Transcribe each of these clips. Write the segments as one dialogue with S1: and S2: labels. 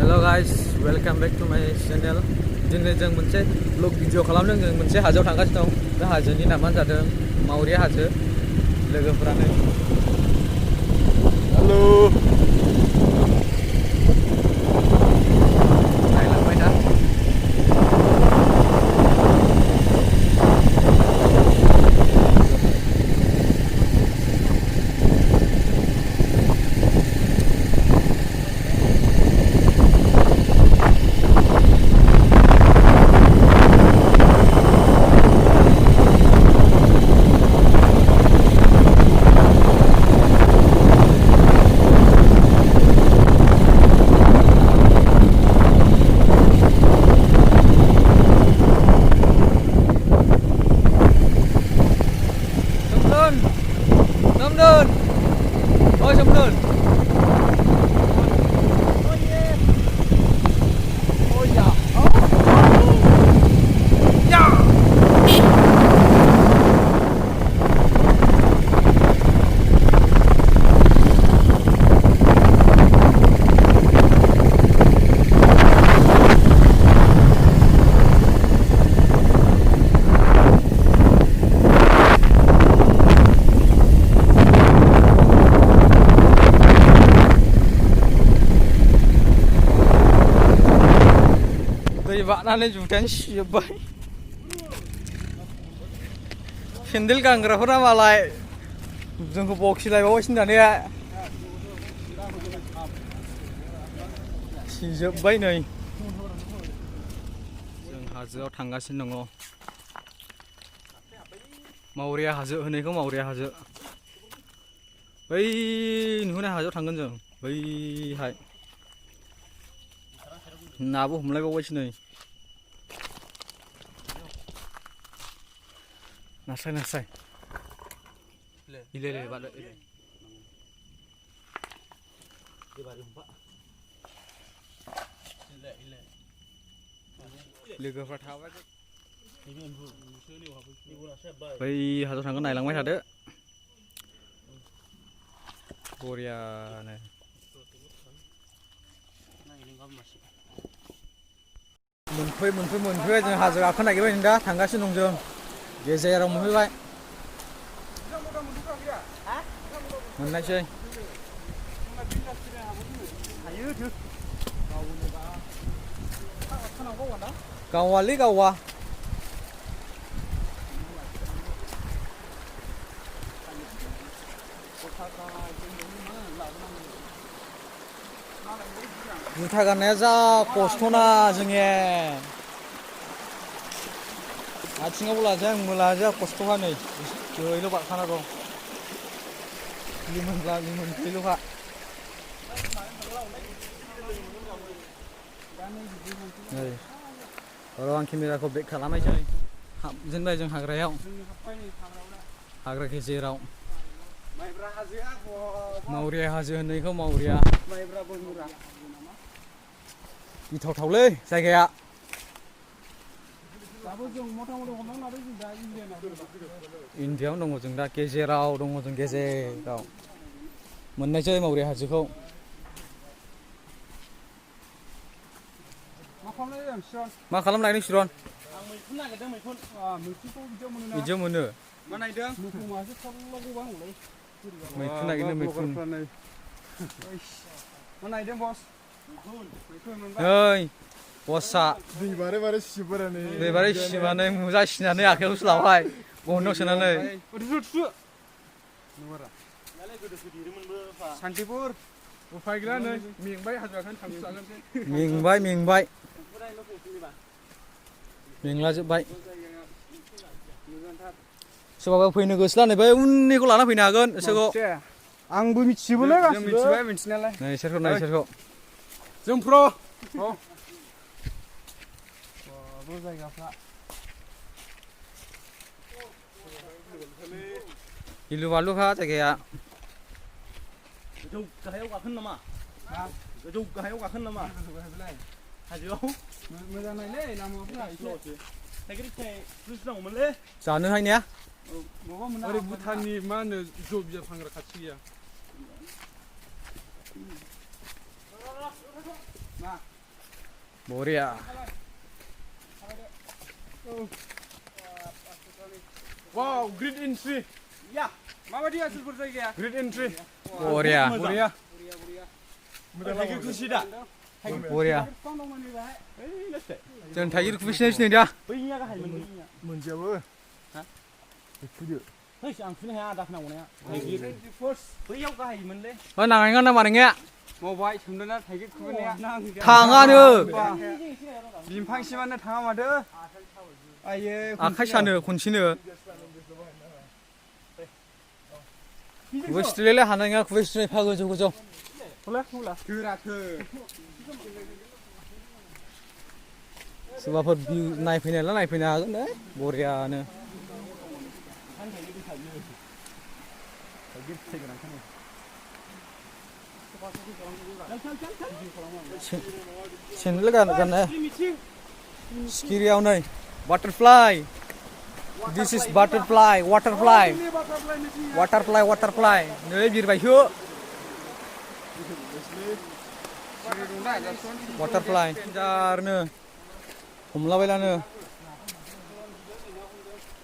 S1: Hello guys, welcome back to my channel. दिनै जों मोनसे vlog भिडिअ खालामदों। जों मोनसे हाजोआव थांगासिनो दं। बे हाजोनि नामानो जादों मावरिया हाजो। लोगोफोरानो हेलो नायलांबाय ना। Mwngwn. Ôi Mwngwn. Ôi dạ. Dạ. दै बारनानै जुथायानो सिजोब्बाय। सेन्देल गानग्राफोरा मालाय जोंखौ बखिलायबावगासिनो दानिया। सिजोब्बाय नै। जों हाजोआव थांगासिनो दङ। मावरिया हाजो होननायखौ मावरिया हाजो। बै नुहुरनाय हाजोआव थांगोन जों। बैहाय नाबो हमलायबावबायसो नै। नास्राय नास्राय इले बादो लोगोफ्रा थाबाय बै हाजोआव थांगोन नायलांबाय थादो बरियानो। मोनफैबाय जों हाजो गाखोनो नागिरबाय दा थांगासिनो दं जों गेजेराव मोनफैबाय। मोननायसै गावालै गावा जुथा गाननाया जा खस्थ'ना जोंनिया आथिङावबो लाजाया आंबो लाजाया खस्थ'खा नै दैल' बारखाना दं लिमोनल'खा। नै र' आं केमेराखौ बेक खालामनायसै। हाबजेनबाय जों हाग्रायाव हाग्रा गेजेराव मावरिया हाजो होननायखौ मावरिया गिथावथावलै जायगाया। इन्डियाआवनो दङ जों दा गेजेराव दङ जों गेजेराव मोननायसै मावरिया हाजोखौ। मा खालामनो नागिरदों सिरन? आं मैखुन नागिरदों मैखुन। मैखुनखौ बिदियाव मोनो। मा नागिरदों? मैखुन नागिरदों मैखुन। मा नागिरदों बस? नै बसआ दै बारै सिमानै मुजा सिनानै आखाइयावसो लाबाय गहनायाव सोनानै। सान्तिपुर उफाय गैला नै मेंबाय हाजो गाखोनो थांफिनजागोनसै। मेंबाय मेंलाजोब्बाय। सोरबाबा फैनो गोसोला नै बै उननिखौ लाना फैनो हागोन एसेखौ। आंबो मिथिजोबोलै गासिबो। मिथिबाय मिथिनायालाय। नै इसोरखौ जोंफ्र जायगाफ्रा गिलु बालुखा जायगाया। गोजौ गाहायाव गाखोनो नामा? गोजौ गाहायाव गाखोनो नामा? हाजोआव मोजां नायलै लामाफ्रा एसे थाइगिर फिथाइ जुइस नांगौमोनलै जानो हायनाया। ओरै भुटाननि मा होनो जौ बिदै फानग्रा खाथि गैया? Maoriya. Wow, great entry. Ya, माबायदि आसलफोर जायगाया? Great entry. Maoriya. Maoriya. थाइगिरखौ सिदा. Maoriya. जों थाइगिरखौ सिनाय दा? बैनिया गाहायमोन बैनिया. मोनजाबो. हा? फुदो. है आं फुनो हाया आदा खोनांगौना. थाइगिर. बैयाव गाहायमोनलै. मा नाङा ना मानङा? मावबाय सोमदोना थाइगिर खुबैनाया. थाङानो. बिफांसिमानो थाङा माथो. आये आखाइ सानो खनसेनो. खुबैस्ट्रेलाय हानाय नङा खुबैस्ट्रेलाय फा गोजौ गोजौ. हला हला. गोराथो. सोरबाफोर नायफैनायला नायफैनो हागोन दे बरियानो. सेन्देल गाननो सिखिरियाव नै butterfly. This is butterfly, waterfly. Waterfly, waterfly. नै बिरबायसो. Waterfly. जारनो. हमलाबायलानो.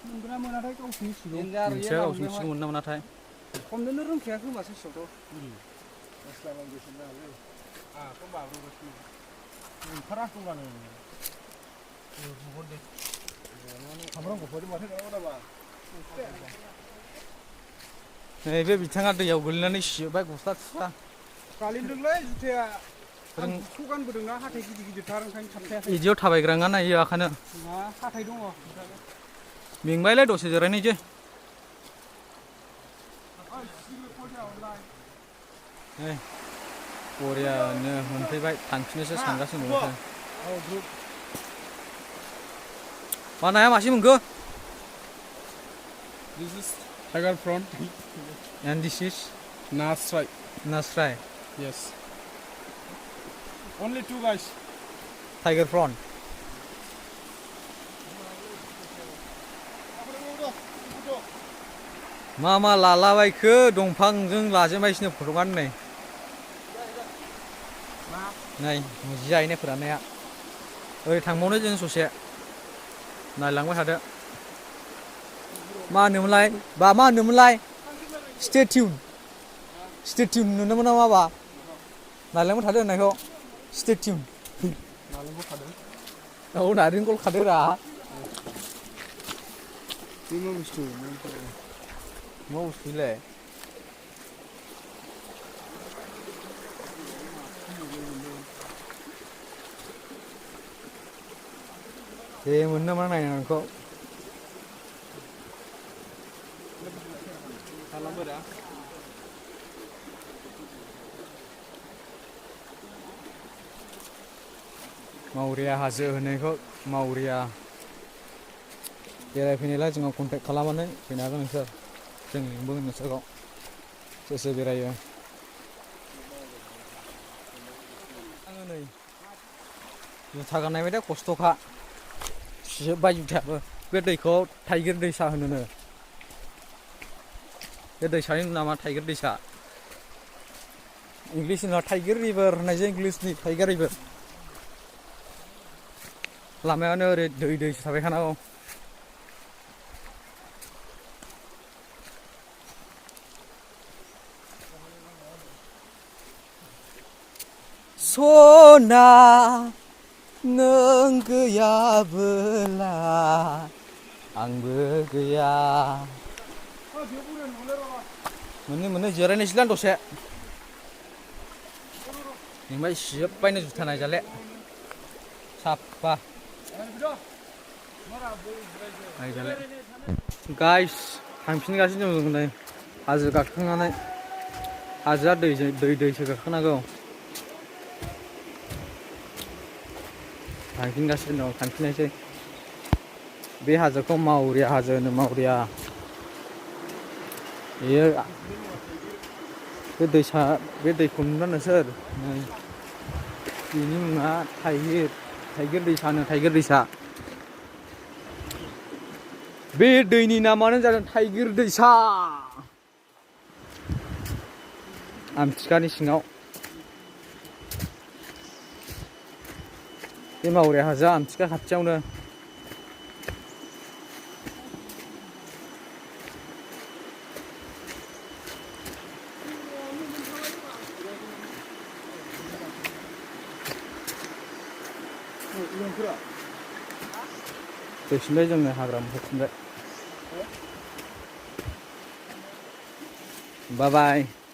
S1: मोनगोना मोनाथाय गावसोरनि सिगाङाव. मोनसेया गावसोरनि सिगाङाव मोनना मोनाथाय. हमनोनो रोंखाया खोमा ससेयावथ'. ओंखारा खोमानो. नैबे बिथाङा दैयाव गोलैनानै सिजोबबाय गस्ला थुस्ला. गालिन्दोंलै जुथाया. आं जुथखौ गानबोदोंना हाथाय गिदिर गिदिरथार ओंखायनो थाबथायाखै. बिदियाव थाबायग्रा नङा इयो आखानो. हाथाय दङ. मेंबायलै दसे जिरायनोसै. नै बरियानो मोनफैबाय थांफिनोसो सानगासिनो दं. मा नाया मासे मोनखो? This is tiger prawn. And this is nasrai. Nasrai. Yes. Only two guys. Tiger prawn. मा लालाबायखो दंफांजों लाजेनबायसिनो फट'गानो नै. नै मुजि जाहैनाय फोराननाया. ओरै थांबावनो जों ससे. नायलांबाय थादो. मा होनोमोनलाय? बा मा होनोमोनलाय? Stay tune. स्टे टिउन नुनो मोना माबा? नायलांबाय थादो होननायखौ. Stay tune. नायलांबाय थादो. औ नारेंखल खादोरा. बे मा बुस्थु? मा बुस्थुलै? दे मोननो मा नायनो नोंखौ. मावरिया हाजो होनायखौ मावरिया. बेरायफैनायला जोंनाव कन्टेक्ट खालामनानै फैनो हागोन नोंसोर. जों लिंबोगोन नोंसोरखौ. सोर सोर बेरायो. आङो नै जुथा गाननायबाय दा खस्थ'खा. सिजोबबाय जुथायाबो. बे दैखौ थाइगिर दैसा होनोनो. बे दैसानि नामा थाइगिर दैसा. इंलिसनि टाइगर रिभार होननायजों इंलिसनि टाइगर रिभार. लामायानो ओरै दै थाबाय थानांगौ. सना नों गैयाबोला आंबो गैया. मोनो जिरायनोसैलां दसे. ओमफ्राय सिजोबबायनो जुथा नायजाले. साफा नायजाले. गाइस थांफिनगासिनो दं नै हाजो गाखोनानै. हाजोआ दैसो गाखोनांगौ. थांफिनगासिनो दं थांफिननायसै. बे हाजोखौ मावरिया हाजो होनो. मावरिया बेयो बे दैखौ नुना नोंसोर नै बेनि मुङा थाइगिर दैसा होनो. थाइगिर दैसा. बे दैनि नामानो जादों थाइगिर दैसा. आमथिकानि सिङाव 이 마오리야 하자 암티카 갑자우는 열심히 좀 하그라 무섭습니다. 바이바이.